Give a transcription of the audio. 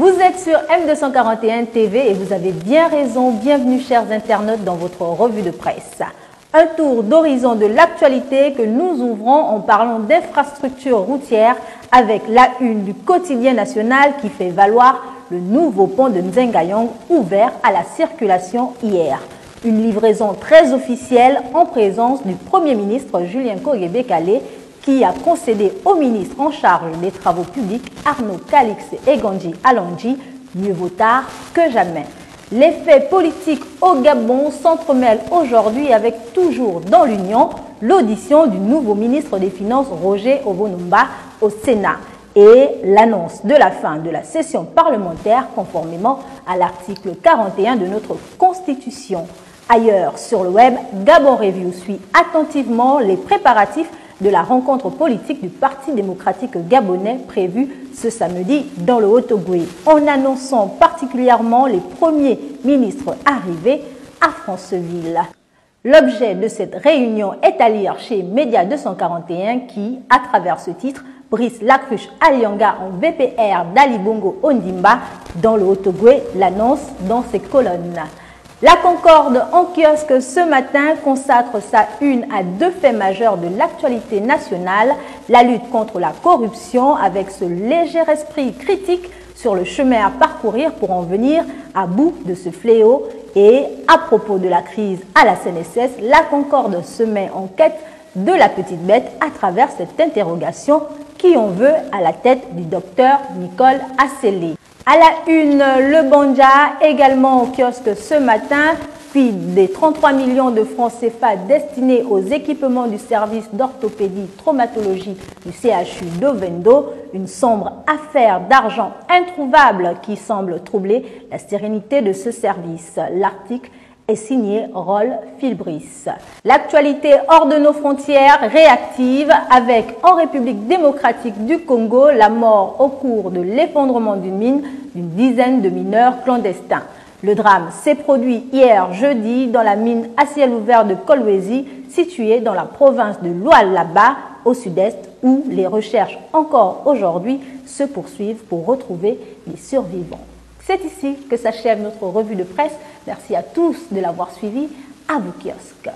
Vous êtes sur M241 TV et vous avez bien raison. Bienvenue chers internautes dans votre revue de presse. Un tour d'horizon de l'actualité que nous ouvrons en parlant d'infrastructures routières avec la une du quotidien national qui fait valoir le nouveau pont de Nzengayong ouvert à la circulation hier. Une livraison très officielle en présence du Premier ministre Julien Kogué-Bekale qui a concédé au ministre en charge des travaux publics Arnaud Calix et Gandji Alonji, mieux vaut tard que jamais. Les faits politiques au Gabon s'entremêlent aujourd'hui avec toujours dans l'Union l'audition du nouveau ministre des Finances Roger Ovonumba au Sénat et l'annonce de la fin de la session parlementaire conformément à l'article 41 de notre Constitution. Ailleurs sur le web, Gabon Review suit attentivement les préparatifs de la rencontre politique du Parti démocratique gabonais prévue ce samedi dans le Haut-Ogooué, en annonçant particulièrement les premiers ministres arrivés à Franceville. L'objet de cette réunion est à lire chez Média 241 qui, à travers ce titre, brise l'accruche Alianga en VPR d'Ali Bongo Ondimba dans le Haut-Ogooué, l'annonce dans ses colonnes. La Concorde en kiosque ce matin consacre sa une à deux faits majeurs de l'actualité nationale, la lutte contre la corruption avec ce léger esprit critique sur le chemin à parcourir pour en venir à bout de ce fléau. Et à propos de la crise à la CNSS, la Concorde se met en quête de la petite bête à travers cette interrogation qui en veut à la tête du docteur Nicole Asseli. À la une, le Banja également au kiosque ce matin, puis des 33 millions de francs CFA destinés aux équipements du service d'orthopédie traumatologie du CHU d'Ovendo, une sombre affaire d'argent introuvable qui semble troubler la sérénité de ce service. L'article est signé Roll Filbris. L'actualité hors de nos frontières réactive avec en République démocratique du Congo la mort au cours de l'effondrement d'une mine d'une dizaine de mineurs clandestins. Le drame s'est produit hier jeudi dans la mine à ciel ouvert de Kolwezi, située dans la province de Lualaba au sud-est, où les recherches encore aujourd'hui se poursuivent pour retrouver les survivants. C'est ici que s'achève notre revue de presse. Merci à tous de l'avoir suivi. À vos kiosques.